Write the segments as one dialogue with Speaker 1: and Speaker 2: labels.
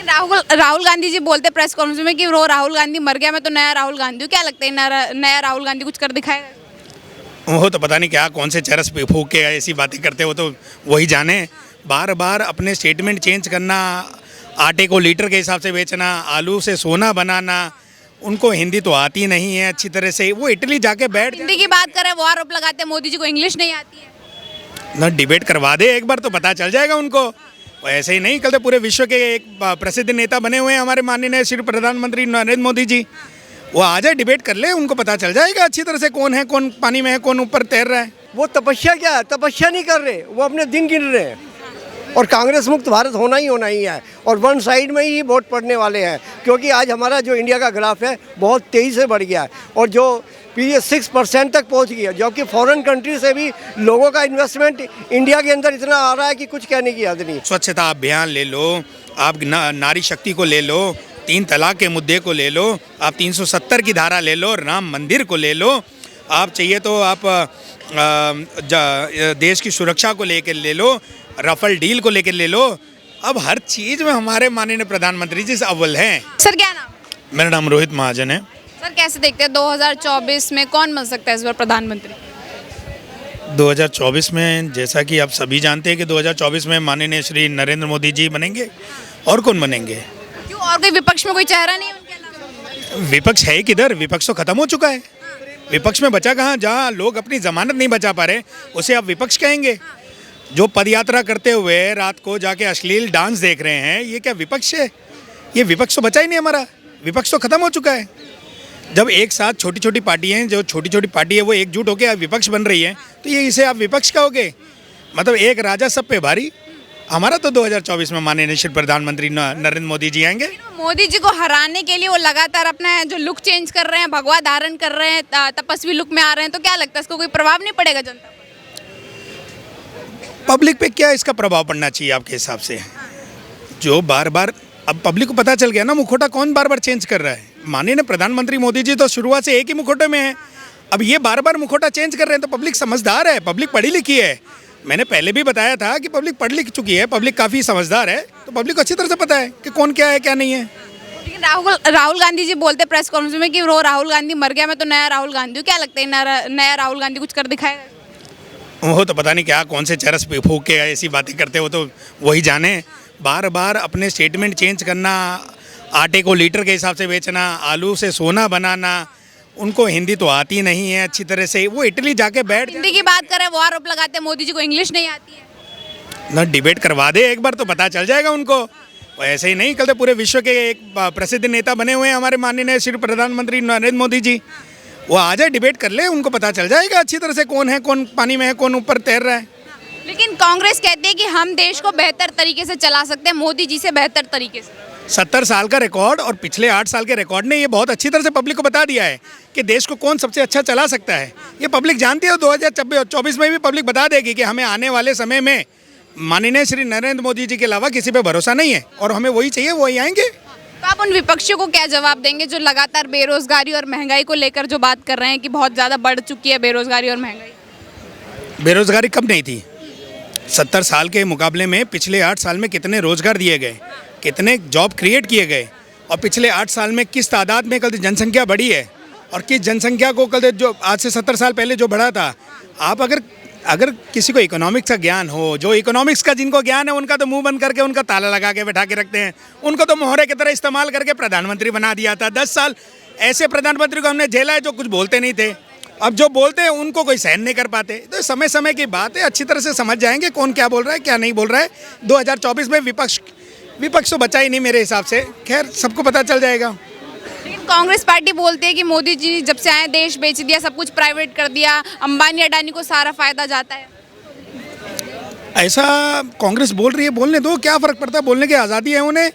Speaker 1: राहुल राहुल गांधी जी बोलते press conference में कि वो राहुल गांधी मर गया, मैं तो नया राहुल गांधी हूँ। क्या लगता है नया राहुल गांधी कुछ कर दिखाएगा?
Speaker 2: वो तो पता नहीं क्या कौन से चरस पे फूक के ऐसी बातें करते हो, तो वही जाने। बार बार अपने स्टेटमेंट चेंज करना, आटे को लीटर के हिसाब से बेचना, आलू से सोना बनाना, उनको हिंदी तो आती नहीं है अच्छी तरह से। वो इटली जाके बैठ
Speaker 1: हिंदी की बात करें, वो आरोप लगाते हैं मोदी जी को इंग्लिश नहीं आती है।
Speaker 2: ना, डिबेट करवा दे एक बार तो पता चल जाएगा उनको। वो ऐसे ही नहीं कल तो पूरे विश्व के एक प्रसिद्ध नेता बने हुए हैं हमारे माननीय श्री प्रधानमंत्री नरेंद्र मोदी जी। वो आ जाए, डिबेट कर ले, उनको पता चल जाएगा अच्छी तरह से कौन है, कौन पानी में है, कौन ऊपर तैर रहा है।
Speaker 3: वो तपस्या क्या है, तपस्या नहीं कर रहे, वो अपने दिन गिन रहे हैं। और कांग्रेस मुक्त भारत होना ही है, और वन साइड में ही वोट पड़ने वाले हैं, क्योंकि आज हमारा जो इंडिया का ग्राफ है बहुत तेज़ी से बढ़ गया है, और जो ये 6% तक पहुंच गया, जबकि फॉरेन कंट्री से भी लोगों का इन्वेस्टमेंट इंडिया के अंदर इतना आ रहा है कि कुछ कहने की हद नहीं।
Speaker 2: स्वच्छता अभियान ले लो, आप नारी शक्ति को ले लो, 3 तलाक के मुद्दे को ले लो, आप 370 की धारा ले लो, राम मंदिर को ले लो, आप चाहिए तो आप देश की सुरक्षा को लेकर ले लो, राफेल डील को लेकर ले लो। अब हर चीज़ में हमारे माननीय प्रधानमंत्री जी अव्वल हैं।
Speaker 1: सर क्या नाम?
Speaker 2: मेरा नाम रोहित महाजन है।
Speaker 1: सर कैसे देखते हैं 2024 में कौन बन सकता है इस बार प्रधानमंत्री?
Speaker 2: 2024 में जैसा कि आप सभी जानते हैं कि 2024 में माननीय श्री नरेंद्र मोदी जी बनेंगे। और कौन बनेंगे?
Speaker 1: क्यों, और कोई विपक्ष में कोई चेहरा नहीं है उनके अलावा?
Speaker 2: विपक्ष है किधर? विपक्ष तो खत्म हो चुका है। विपक्ष में बचा कहाँ? जहाँ लोग अपनी जमानत नहीं बचा पा रहे, उसे आप विपक्ष कहेंगे? जो पदयात्रा करते हुए रात को जाके अश्लील डांस देख रहे हैं, ये क्या विपक्ष है? ये विपक्ष तो बचा ही नहीं हमारा, विपक्ष तो खत्म हो चुका है। जब एक साथ छोटी छोटी पार्टी हैं, जो छोटी छोटी पार्टी है वो एकजुट होकर आप विपक्ष बन रही है, तो ये इसे आप विपक्ष कहोगे? मतलब एक राजा सब पे भारी। हमारा तो 2024 में माननीय श्री प्रधानमंत्री नरेंद्र मोदी जी आएंगे।
Speaker 1: मोदी जी को हराने के लिए वो लगातार अपना जो लुक चेंज कर रहे हैं, भगवा धारण कर रहे हैं, तपस्वी लुक में आ रहे हैं, तो क्या लगता है इसको कोई प्रभाव नहीं पड़ेगा जनता पर?
Speaker 2: पब्लिक पे क्या इसका प्रभाव पड़ना चाहिए आपके हिसाब से? जो बार बार, अब पब्लिक को पता चल गया ना मुखौटा कौन बार बार चेंज कर रहा है। माननीय प्रधानमंत्री मोदी जी तो शुरुआत से एक ही मुखौटे में है, अब ये बार बार मुखौटा चेंज कर रहे हैं, तो पब्लिक समझदार है, पब्लिक पढ़ी लिखी है। मैंने पहले भी बताया था कि पब्लिक पढ़ लिख चुकी है, पब्लिक काफ़ी समझदार है, तो पब्लिक को अच्छी तरह से पता है कि कौन क्या है क्या नहीं है।
Speaker 1: लेकिन राहुल गांधी जी बोलते प्रेस कॉन्फ्रेंस में कि वो राहुल गांधी मर गया, मैं तो नया राहुल गांधी हूँ। क्या लगता है नया राहुल गांधी कुछ कर दिखाएगा?
Speaker 2: वो तो पता नहीं क्या कौन से चरस पे फूक के ऐसी बातें करते हो, तो वही जाने। बार बार अपने स्टेटमेंट चेंज करना, आटे को लीटर के हिसाब से बेचना, आलू से सोना बनाना, उनको हिंदी तो आती नहीं है अच्छी तरह से। वो इटली जाके बैठ
Speaker 1: हिंदी की बात करें, वो आरोप लगाते हैं मोदी जी को इंग्लिश नहीं आती है।
Speaker 2: ना, डिबेट करवा दे एक बार तो पता चल जाएगा उनको। वो ऐसे ही नहीं कल तो पूरे विश्व के एक प्रसिद्ध नेता बने हुए हैं हमारे माननीय श्री प्रधानमंत्री नरेंद्र मोदी जी। वो आ जाए, डिबेट कर ले, उनको पता चल जाएगा अच्छी तरह से कौन है, कौन पानी में है, कौन ऊपर तैर रहा है।
Speaker 1: लेकिन कांग्रेस कहती है कि हम देश को बेहतर तरीके से चला सकते हैं, मोदी जी से बेहतर तरीके से।
Speaker 2: 70 साल का रिकॉर्ड और पिछले 8 साल के रिकॉर्ड ने ये बहुत अच्छी तरह से पब्लिक को बता दिया है कि देश को कौन सबसे अच्छा चला सकता है। ये पब्लिक जानती है। 2024 में भी पब्लिक बता देगी कि हमें आने वाले समय में माननीय श्री नरेंद्र मोदी जी के अलावा किसी पे भरोसा नहीं है, और हमें वही चाहिए, वही आएंगे।
Speaker 1: तो आप उन विपक्षियों को क्या जवाब देंगे जो लगातार बेरोजगारी और महंगाई को लेकर जो बात कर रहे हैं कि बहुत ज़्यादा बढ़ चुकी है बेरोजगारी और महंगाई?
Speaker 2: बेरोजगारी कब नहीं थी? 70 साल के मुकाबले में पिछले 8 साल में कितने रोजगार दिए गए, कितने जॉब क्रिएट किए गए, और पिछले 8 साल में किस तादाद में कल जनसंख्या बढ़ी है, और किस जनसंख्या को कल जो आज से 70 साल पहले जो बढ़ा था। आप अगर किसी को इकोनॉमिक्स का ज्ञान हो, जो इकोनॉमिक्स का जिनको ज्ञान है, उनका तो मुंह बंद करके उनका ताला लगा के बैठा के रखते हैं। उनको तो मोहरे की तरह इस्तेमाल करके प्रधानमंत्री बना दिया था। 10 साल ऐसे प्रधानमंत्री को हमने झेला है जो कुछ बोलते नहीं थे। अब जो बोलते हैं उनको कोई सहन नहीं कर पाते। तो समय समय की बात है, अच्छी तरह से समझ जाएंगे कौन क्या बोल रहा है, क्या नहीं बोल रहा है। 2024 में विपक्ष तो बचा ही नहीं मेरे हिसाब से। खैर, सबको पता चल जाएगा।
Speaker 1: लेकिन कांग्रेस पार्टी बोलती है कि मोदी जी जब से आए देश बेच दिया, सब कुछ प्राइवेट कर दिया, अंबानी अडानी को सारा फायदा जाता है।
Speaker 2: ऐसा कांग्रेस बोल रही है, बोलने दो, क्या फ़र्क पड़ता है, बोलने की आज़ादी है उन्हें।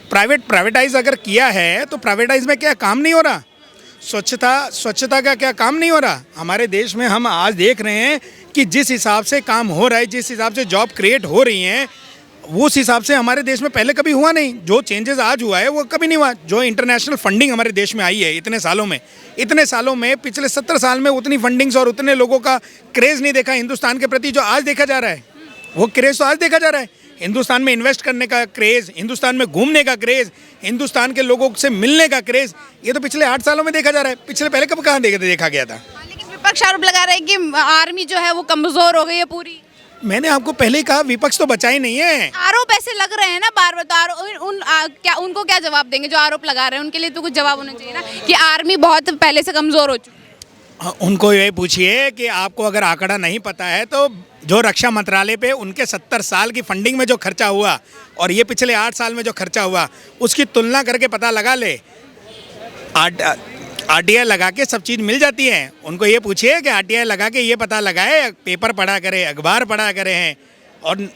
Speaker 2: प्राइवेटाइज अगर किया है तो प्राइवेटाइज में क्या काम नहीं हो रहा? स्वच्छता का क्या काम नहीं हो रहा? हमारे देश में हम आज देख रहे हैं कि जिस हिसाब से काम हो रहा है, जिस हिसाब से जॉब क्रिएट हो रही हैं, उस हिसाब से हमारे देश में पहले कभी हुआ नहीं। जो चेंजेस आज हुआ है वो कभी नहीं हुआ। जो इंटरनेशनल फंडिंग हमारे देश में आई है इतने सालों में पिछले 70 साल में उतनी फंडिंग्स और उतने लोगों का क्रेज़ नहीं देखा हिंदुस्तान के प्रति जो आज देखा जा रहा है। वो क्रेज़ तो आज देखा जा रहा है। हिंदुस्तान में इन्वेस्ट करने का क्रेज़, हिंदुस्तान में घूमने का क्रेज़, हिंदुस्तान के लोगों से मिलने का क्रेज़, ये तो पिछले 8 सालों में देखा जा रहा है। पिछले पहले कब कहाँ देखा गया था?
Speaker 1: लेकिन विपक्ष आरोप लगा रहा है कि आर्मी जो है वो कमजोर हो गई है पूरी।
Speaker 2: मैंने आपको पहले ही कहा, विपक्ष तो बचा ही नहीं है।
Speaker 1: आरोप ऐसे लग रहे हैं ना बार बार, तो क्या उनको क्या जवाब देंगे जो आरोप लगा रहे हैं? उनके लिए तो कुछ जवाब होना चाहिए ना कि आर्मी बहुत पहले से कमजोर हो चुकी है।
Speaker 2: उनको ये पूछिए कि आपको अगर आंकड़ा नहीं पता है तो जो रक्षा मंत्रालय पे उनके 70 साल की फंडिंग में जो खर्चा हुआ और ये पिछले 8 साल में जो खर्चा हुआ उसकी तुलना करके पता लगा ले। RTI लगा के सब चीज़ मिल जाती है। उनको ये पूछिए कि RTI लगा के ये पता लगाए, पेपर पढ़ा करे, अखबार पढ़ा करे हैं, और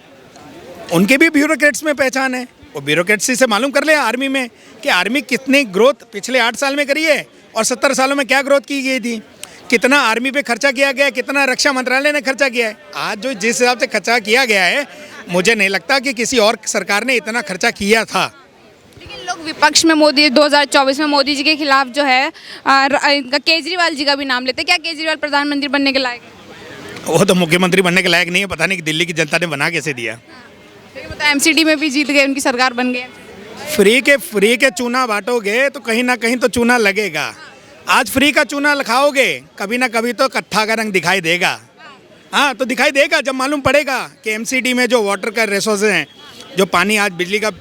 Speaker 2: उनके भी ब्यूरोक्रेट्स में पहचान है। वो ब्यूरोक्रेट्सी से मालूम कर ले आर्मी में कि आर्मी कितनी ग्रोथ पिछले 8 साल में करी है और 70 सालों में क्या ग्रोथ की गई थी, कितना आर्मी पे खर्चा किया गया, कितना रक्षा मंत्रालय ने खर्चा किया है। आज जो जिस हिसाब से खर्चा किया गया है, मुझे नहीं लगता कि किसी और सरकार ने इतना खर्चा किया था।
Speaker 1: लेकिन लोग विपक्ष में मोदी 2024 में मोदी जी के खिलाफ जो है इनका केजरीवाल जी का भी नाम लेते हैं। क्या केजरीवाल प्रधानमंत्री बनने के लायक है?
Speaker 2: वो तो मुख्यमंत्री बनने के लायक नहीं है। पता नहीं कि दिल्ली की जनता ने बना कैसे दिया।
Speaker 1: लेकिन मतलब MCD में भी जीत गए, उनकी सरकार बन गई।
Speaker 2: फ्री के चूना बांटोगे तो कहीं ना कहीं तो चूना लगेगा। आज फ्री का चूना खाओगे, कभी ना कभी तो कत्था का रंग दिखाई देगा। हाँ, तो दिखाई देगा जब मालूम पड़ेगा कि MCD में जो वाटर का रिसोर्सेज हैं, जो पानी आज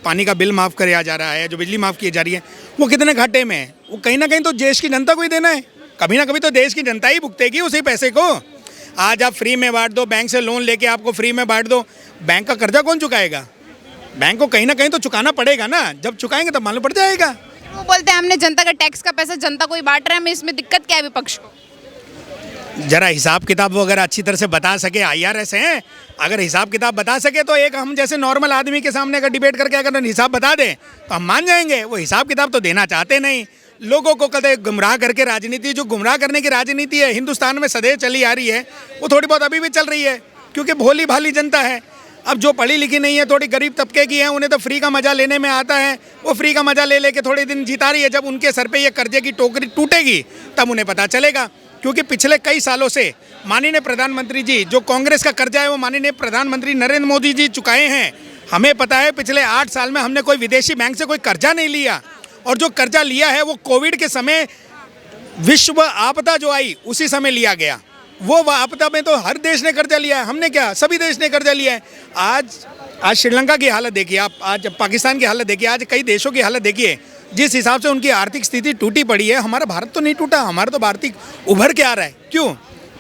Speaker 2: पानी का बिल माफ़ किया जा रहा है, जो बिजली माफ़ की जा रही है, वो कितने घाटे में है। वो कहीं ना कहीं तो देश की जनता को ही देना है। कभी ना कभी तो देश की जनता ही भुगतेगी उसी पैसे को। आज आप फ्री में बांट दो, बैंक से लोन लेके आपको फ्री में बांट दो, बैंक का कर्जा कौन चुकाएगा? बैंक को कहीं ना कहीं तो चुकाना पड़ेगा ना। जब चुकाएंगे तब मालूम पड़ जाएगा।
Speaker 1: वो बोलते हैं हमने जनता का टैक्स का पैसा जनता को ही बांट रहे हैं, हमें इसमें दिक्कत क्या है विपक्ष को?
Speaker 2: जरा हिसाब किताब वो अगर अच्छी तरह से बता सके, IRS हैं, अगर हिसाब किताब बता सके तो एक हम जैसे नॉर्मल आदमी के सामने अगर डिबेट करके अगर हिसाब बता दें तो हम मान जाएंगे। वो हिसाब किताब तो देना चाहते नहीं। लोगों को कदे गुमराह करके राजनीति, जो गुमराह करने की राजनीति है हिंदुस्तान में सदैव चली आ रही है, वो थोड़ी बहुत अभी भी चल रही है, क्योंकि भोली भाली जनता है। अब जो पढ़ी लिखी नहीं है, थोड़ी गरीब तबके की है, उन्हें तो फ्री का मज़ा लेने में आता है। वो फ्री का मज़ा ले लेके थोड़े दिन जीता रही है। जब उनके सर पे ये कर्जे की टोकरी टूटेगी तब उन्हें पता चलेगा। क्योंकि पिछले कई सालों से माननीय प्रधानमंत्री जी, जो कांग्रेस का कर्जा है वो माननीय प्रधानमंत्री नरेंद्र मोदी जी चुकाए हैं। हमें पता है पिछले 8 साल में हमने कोई विदेशी बैंक से कोई कर्जा नहीं लिया, और जो कर्जा लिया है वो कोविड के समय विश्व आपदा जो आई उसी समय लिया गया। वो आपदा में तो हर देश ने कर्जा लिया है। हमने क्या, सभी देश ने कर्जा लिया है। आज श्रीलंका की हालत देखिए आप, आज पाकिस्तान की हालत देखिए, आज कई देशों की हालत देखिए। जिस हिसाब से उनकी आर्थिक स्थिति टूटी पड़ी है, हमारा भारत तो नहीं टूटा, हमारा तो आर्थिक उभर के आ रहा है। क्यों?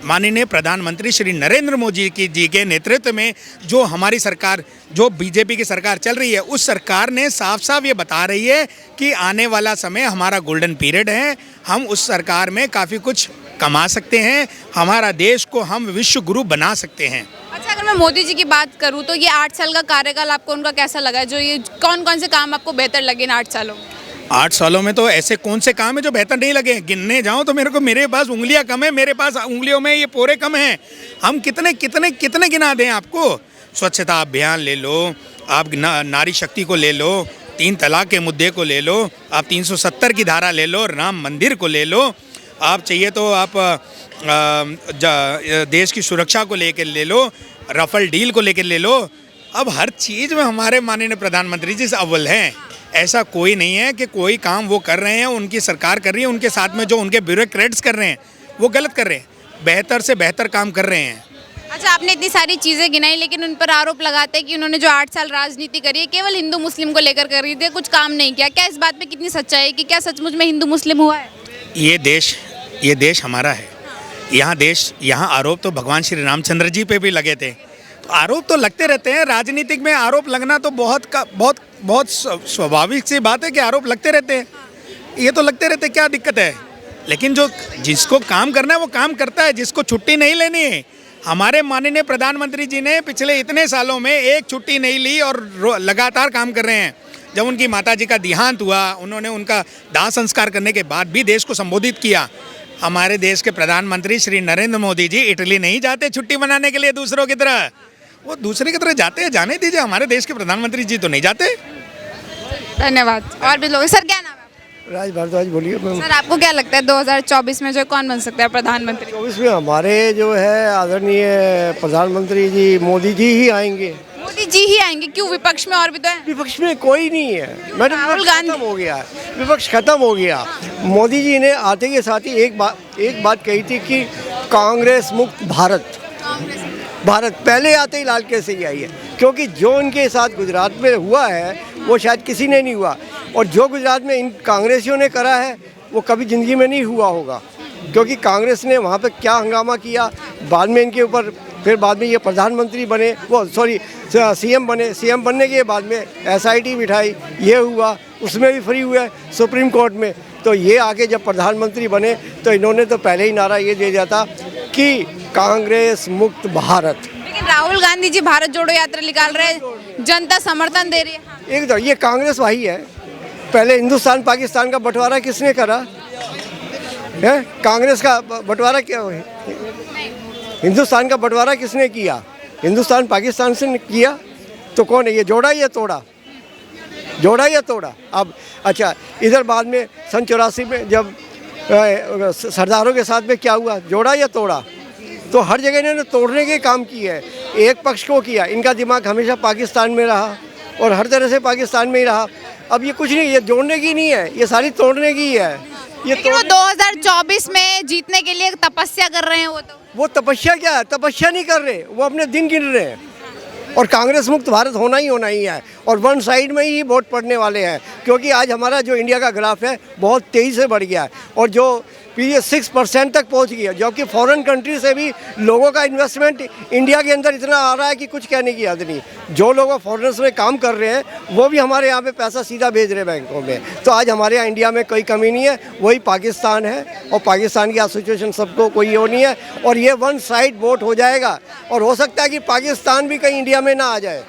Speaker 2: माननीय प्रधानमंत्री श्री नरेंद्र मोदी जी के नेतृत्व में जो हमारी सरकार, जो बीजेपी की सरकार चल रही है, उस सरकार ने साफ साफ ये बता रही है कि आने वाला समय हमारा गोल्डन पीरियड है। हम उस सरकार में काफ़ी कुछ कमा सकते हैं, हमारा देश को हम विश्व गुरु बना सकते हैं।
Speaker 1: अच्छा, अगर मैं मोदी जी की बात करूं तो ये 8 साल का कार्यकाल आपको उनका कैसा लगा? जो ये कौन कौन से काम आपको बेहतर लगे इन 8 सालों में?
Speaker 2: 8 सालों में तो ऐसे कौन से काम है जो बेहतर नहीं लगे? गिनने जाऊं तो मेरे पास उंगलियां कम है, मेरे पास उंगलियों में ये पोरे कम हैं। हम कितने गिना दें आपको? स्वच्छता अभियान ले लो, आप नारी शक्ति को ले लो, 3 तलाक के मुद्दे को ले लो, आप 370 की धारा ले लो, राम मंदिर को ले लो, आप चाहिए तो आप देश की सुरक्षा को लेकर ले लो, राफेल डील को लेकर ले लो। अब हर चीज़ में हमारे माननीय प्रधानमंत्री जी अव्वल हैं। ऐसा कोई नहीं है कि कोई काम वो कर रहे हैं, उनकी सरकार कर रही है, उनके साथ में जो उनके ब्यूरोक्रेट्स कर रहे हैं वो गलत कर रहे हैं। बेहतर से बेहतर काम कर रहे हैं।
Speaker 1: अच्छा, आपने इतनी सारी चीज़ें गिनाई, लेकिन उन पर आरोप लगाते हैं कि उन्होंने जो 8 साल राजनीति करी है केवल हिंदू मुस्लिम को लेकर करी थी, कुछ काम नहीं किया। क्या इस बात पे कितनी सच्चाई है कि क्या सचमुच में हिंदू मुस्लिम हुआ है?
Speaker 2: ये देश हमारा है। यहाँ आरोप तो भगवान श्री रामचंद्र जी पे भी लगे थे। तो आरोप तो लगते रहते हैं। राजनीतिक में आरोप लगना तो बहुत स्वाभाविक सी बात है कि आरोप लगते रहते हैं। ये तो लगते रहते, क्या दिक्कत है? लेकिन जिसको काम करना है वो काम करता है, जिसको छुट्टी नहीं लेनी है। हमारे माननीय प्रधानमंत्री जी ने पिछले इतने सालों में एक छुट्टी नहीं ली और लगातार काम कर रहे हैं। जब उनकी माताजी का देहांत हुआ, उन्होंने उनका दाह संस्कार करने के बाद भी देश को संबोधित किया। हमारे देश के प्रधानमंत्री श्री नरेंद्र मोदी जी इटली नहीं जाते छुट्टी मनाने के लिए दूसरों की तरह। वो दूसरे की तरह जाते हैं, जाने दीजिए। हमारे देश के प्रधानमंत्री जी तो नहीं जाते।
Speaker 1: धन्यवाद। और भी लोग। सर, क्या नाम है आपका?
Speaker 3: राज भारद्वाज। बोलिए मैम।
Speaker 1: सर, आपको क्या लगता है 2024 में जो कौन बन सकता है प्रधानमंत्री?
Speaker 3: 24 में हमारे जो है आदरणीय प्रधानमंत्री जी मोदी जी ही आएंगे।
Speaker 1: मोदी मोदी जी ही आएंगे, क्यों? विपक्ष में और भी तो है।
Speaker 3: विपक्ष में कोई नहीं है मैडम,
Speaker 1: राहुल
Speaker 3: विपक्ष
Speaker 1: गांधी-
Speaker 3: खत्म हो गया है, विपक्ष खत्म हो गया। मोदी जी ने आते के साथ ही एक बात कही थी कि कांग्रेस मुक्त भारत पहले आते ही लाल किले से ही आई है, क्योंकि जो उनके साथ गुजरात में हुआ है वो शायद किसी ने नहीं हुआ, और जो गुजरात में इन कांग्रेसियों ने करा है वो कभी ज़िंदगी में नहीं हुआ होगा, क्योंकि कांग्रेस ने वहाँ पे क्या हंगामा किया। बाद में इनके ऊपर फिर बाद में ये प्रधानमंत्री बने, सीएम बने, सीएम बनने के बाद में SIT बिठाई, ये हुआ, उसमें भी फ्री हुआ सुप्रीम कोर्ट में। तो ये आके जब प्रधानमंत्री बने तो इन्होंने तो पहले ही नारा ये दे दिया था कि कांग्रेस मुक्त भारत।
Speaker 1: लेकिन राहुल गांधी जी भारत जोड़ो यात्रा निकाल रहे हैं, जनता समर्थन दे रही है। हाँ।
Speaker 3: एकदम ये कांग्रेस वही है। पहले हिंदुस्तान पाकिस्तान का बंटवारा किसने करा है? कांग्रेस का बंटवारा क्या है? हिंदुस्तान का बंटवारा किसने किया? हिंदुस्तान पाकिस्तान से किया। तो कौन है? ये जोड़ा या तोड़ा? जोड़ा या तोड़ा? अब अच्छा, इधर बाद में सन 84 में जब सरदारों के साथ में क्या हुआ? जोड़ा या तोड़ा? तो हर जगह इन्होंने तोड़ने के काम किए हैं, एक पक्ष को किया। इनका दिमाग हमेशा पाकिस्तान में रहा और हर तरह से पाकिस्तान में ही रहा। अब ये कुछ नहीं, ये जोड़ने की नहीं है, ये सारी तोड़ने की है। ये
Speaker 1: लेकिन वो 2024 में जीतने के लिए तपस्या कर रहे हैं।
Speaker 3: वो तपस्या क्या है? तपस्या नहीं कर रहे, वो अपने दिन गिन रहे हैं। और कांग्रेस मुक्त भारत होना ही है, और वन साइड में ही वोट पड़ने वाले हैं, क्योंकि आज हमारा जो इंडिया का ग्राफ है बहुत तेज़ी से बढ़ गया है, और जो ये 6% तक पहुंच गया, जबकि फॉरेन कंट्री से भी लोगों का इन्वेस्टमेंट इंडिया के अंदर इतना आ रहा है कि कुछ कहने की याद नहीं। जो लोग फॉरेनर्स में काम कर रहे हैं वो भी हमारे यहाँ पे पैसा सीधा भेज रहे हैं बैंकों में। तो आज हमारे यहाँ इंडिया में कोई कमी नहीं है, वही पाकिस्तान है, और पाकिस्तान की सिचुएशन सबको कोई वो नहीं है, और ये वन साइड वोट हो जाएगा, और हो सकता है कि पाकिस्तान भी कहीं इंडिया में ना आ जाए।